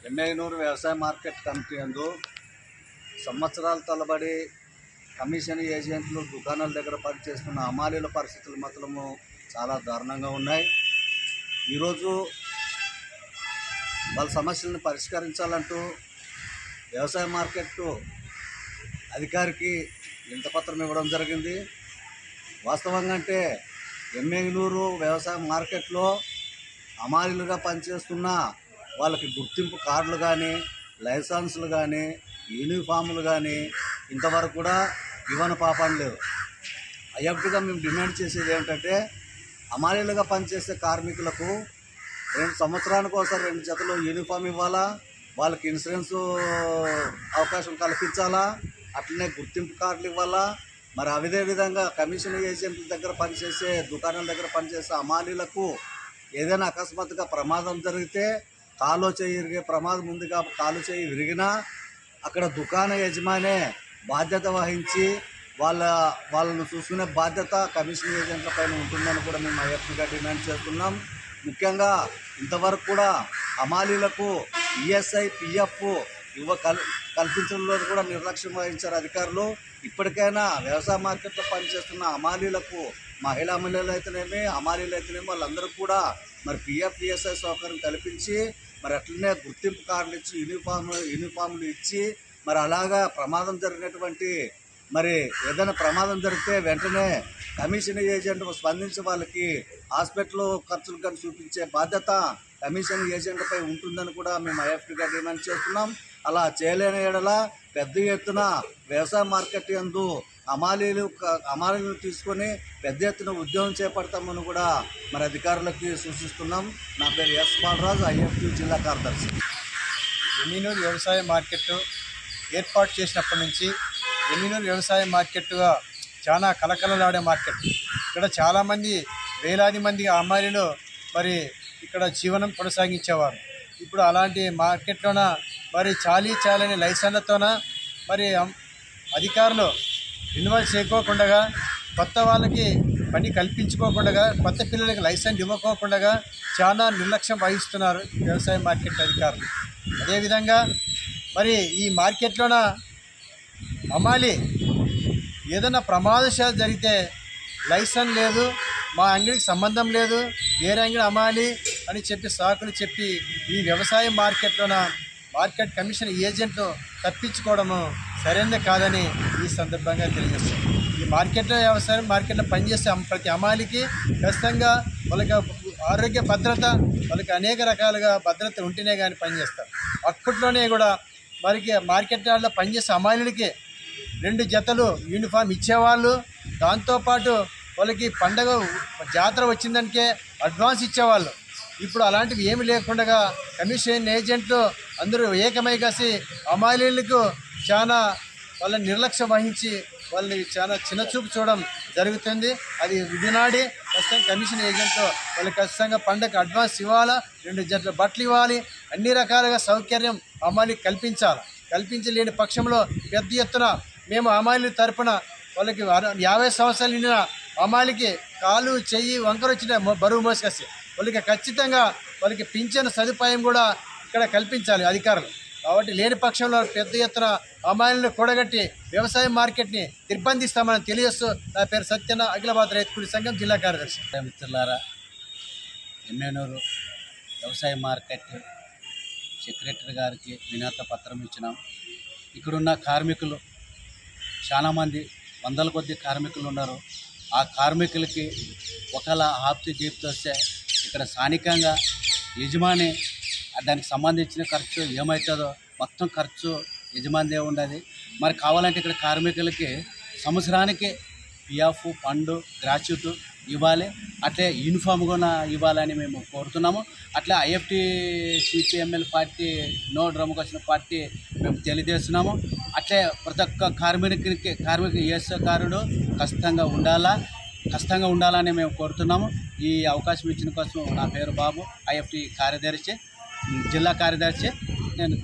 ఎమ్మెగనూరు వ్యవసాయ market committee యందు సంవత్సరాల తరబడి కమిషన్ ఏజెంట్లు దుకాణాల దగ్గర పనిచేస్తున్న హమాలీల పరిస్థితులు మాత్రము చాలా దారుణంగా ఉన్నాయి. ఈరోజు వాళ్ళ సమస్యలను పరిష్కరించాలంటూ వ్యవసాయ మార్కెట్ అధికారికి వినతిపత్రం ఇవ్వడం జరిగింది. వాస్తవంగా అంటే ఎమ్మెగనూరు వ్యవసాయ మార్కెట్లో హమాలీలుగా పనిచేస్తున్న వాళ్ళకి గుర్తింపు కార్డులు కానీ, లైసెన్సులు కానీ, యూనిఫాములు కానీ ఇంతవరకు కూడా ఇవ్వని పాపం లేదు. ఐఎఫ్టీగా మేము డిమాండ్ చేసేది ఏమిటంటే, హమాలీలుగా పనిచేసే కార్మికులకు 2 సంవత్సరానికి ఒకసారి 2 జతలు యూనిఫామ్ ఇవ్వాలా, వాళ్ళకి ఇన్సూరెన్స్ అవకాశం కల్పించాలా, అట్లనే గుర్తింపు కార్డులు ఇవ్వాలా. మరి అదే విధంగా కమిషన్ ఏజెంట్ల దగ్గర పనిచేసే దుకాణాల దగ్గర పనిచేసే హమాలీలకు ఏదైనా అకస్మాత్తుగా ప్రమాదం జరిగితే, కాలు చేయి విరిగే ప్రమాదం ఉంది కాబట్టి కాలు చేయి విరిగినా అక్కడ దుకాణ యజమానే బాధ్యత వహించి వాళ్ళను చూసుకునే బాధ్యత కమిషన్ ఏజెంట్ల పైన ఉంటుందని కూడా మేము ఐఎఫ్టీగా డిమాండ్ చేస్తున్నాం. ముఖ్యంగా ఇంతవరకు కూడా హమాలీలకు ఈఎస్ఐ, పిఎఫ్ కల్పించడంలో కూడా నిర్లక్ష్యం వహించారు అధికారులు. ఇప్పటికైనా వ్యవసాయ మార్కెట్లో పనిచేస్తున్న హమాలీలకు, మహిళా మహిళలు అయితేనేమి, హమాలీలు అయితేనేమి వాళ్ళందరూ కూడా మరి పిఎఫ్, ఈఎస్ఐ సౌకర్యం కల్పించి, మరి అట్లనే గుర్తింపు కార్డులు ఇచ్చి, యూనిఫామ్లు ఇచ్చి, మరి అలాగా ప్రమాదం జరిగినటువంటి మరి ఏదైనా ప్రమాదం జరిగితే వెంటనే కమిషన్ ఏజెంట్ స్పందించి వాళ్ళకి హాస్పిటల్ ఖర్చులు కానీ చూపించే బాధ్యత కమిషన్ ఏజెంట్పై ఉంటుందని కూడా మేము ఐఎఫ్టీగా డిమాండ్ చేస్తున్నాం. అలా చేయలేని ఎడల పెద్ద ఎత్తున వ్యవసాయ మార్కెట్ యందు హమాలీలను తీసుకొని పెద్ద ఎత్తున ఉద్యమం చేపడతామని కూడా మరి అధికారులకి సూచిస్తున్నాం. నా పేరు ఎస్ బాలరాజు, ఐఎఫ్టీ జిల్లా కార్యదర్శి. ఎమ్మెగనూరు వ్యవసాయ మార్కెట్ ఏర్పాటు చేసినప్పటి నుంచి ఎమ్మెగనూరు వ్యవసాయ మార్కెట్గా చాలా కలకలలాడే మార్కెట్. ఇక్కడ చాలామంది, వేలాది మంది హమాలీలు మరి ఇక్కడ జీవనం కొనసాగించేవారు. ఇప్పుడు అలాంటి మార్కెట్లోన మరి చాలని లైసెన్లతోన మరి అధికారులు ఇన్వాల్వ్ చేయకోకుండా, కొత్త వాళ్ళకి పని కల్పించుకోకుండా, కొత్త పిల్లలకి లైసెన్స్ ఇవ్వకోకుండా చాలా నిర్లక్ష్యం వహిస్తున్నారు వ్యవసాయ మార్కెట్ అధికారులు. అదేవిధంగా మరి ఈ మార్కెట్లోన హమాలీ ఏదైనా ప్రమాదశాలు జరిగితే లైసెన్స్ లేదు, మా అంగడికి సంబంధం లేదు, వేరే అంగడి హమాలీ అని చెప్పి సాకులు చెప్పి ఈ వ్యవసాయ మార్కెట్లోన మార్కెట్ కమిషన్ ఏజెంట్ను తప్పించుకోవడము సరైనది కాదని ఈ సందర్భంగా తెలియజేస్తాం. ఈ వ్యవసాయ మార్కెట్లో పనిచేసే ప్రతి హమాలీకి ఖచ్చితంగా వాళ్ళకి ఆరోగ్య భద్రత, వాళ్ళకి అనేక రకాలుగా భద్రత ఉంటేనే కానీ పనిచేస్తారు. అప్పట్లోనే కూడా వారికి మార్కెట్ యార్డ్లో పనిచేసే హమాలీలకి 2 జతలు యూనిఫామ్ ఇచ్చేవాళ్ళు. దాంతోపాటు వాళ్ళకి పండగ జాతర వచ్చిందంటే అడ్వాన్స్ ఇచ్చేవాళ్ళు. ఇప్పుడు అలాంటివి ఏమి లేకుండా కమిషన్ ఏజెంట్లు అందరూ ఏకమై కలిసి హమాలీలకు చాలా వాళ్ళని నిర్లక్ష్యం వహించి వాళ్ళని చాలా చిన్నచూపు చూడడం జరుగుతుంది. అది విధినాడి ఖచ్చితంగా కమిషన్ ఏజెంట్లు వాళ్ళకి ఖచ్చితంగా పండగ అడ్వాన్స్ ఇవ్వాలా, 2 జతల బట్టలు ఇవ్వాలి, అన్ని రకాలుగా సౌకర్యం హమాలీకి కల్పించలేని పక్షంలో పెద్ద ఎత్తున మేము హమాలీల తరపున వాళ్ళకి 50 సంవత్సరాలు నిండిన హమాలీకి కాలు చెయ్యి వంకర వచ్చిన బరువు మోసుకొచ్చి వాళ్ళకి ఖచ్చితంగా వాళ్ళకి పింఛన్ సదుపాయం కూడా ఇక్కడ కల్పించాలి అధికారులు. కాబట్టి లేని పక్షంలో పెద్ద ఎత్తున హమాలీలను కూడగట్టి వ్యవసాయ మార్కెట్ని నిర్బంధిస్తామని తెలియజేస్తూ నా పేరు సత్యన, అఖిల భారత రైతు కూలీ సంఘం జిల్లా కార్యదర్శి. మిత్రులారా, ఎమ్మెగనూరు వ్యవసాయ మార్కెట్ సెక్రటరీ గారికి వినతి పత్రం ఇచ్చినాం. ఇక్కడున్న కార్మికులు చాలామంది, వందల కొద్ది కార్మికులు ఉన్నారు. ఆ కార్మికులకి ఒకవేళ ఆప్తి జీప్తో వస్తే ఇక్కడ స్థానికంగా యజమాని దానికి సంబంధించిన ఖర్చు ఏమవుతుందో మొత్తం ఖర్చు యజమానిదే ఉండదు. మరి కావాలంటే ఇక్కడ కార్మికులకి సంవత్సరానికి పిఎఫ్, ఫండ్, గ్రాట్యుటీ ఇవ్వాలి, అట్లే యూనిఫామ్ కూడా ఇవ్వాలని మేము కోరుతున్నాము. అట్లా ఐఎఫ్టీ సిపిఎంఎల్ పార్టీ, నో డ్రమ్కి వచ్చిన పార్టీ మేము తెలియజేస్తున్నాము. అట్లే ప్రతి ఒక్క కార్మిక ఈఎస్ఐ కార్డు ఖచ్చితంగా ఉండాలని మేము కోరుతున్నాము. ఈ అవకాశం ఇచ్చిన కోసం నా పేరు బాబు, ఐఎఫ్టీ కార్యదర్శి, జిల్లా కార్యదర్శి నేను.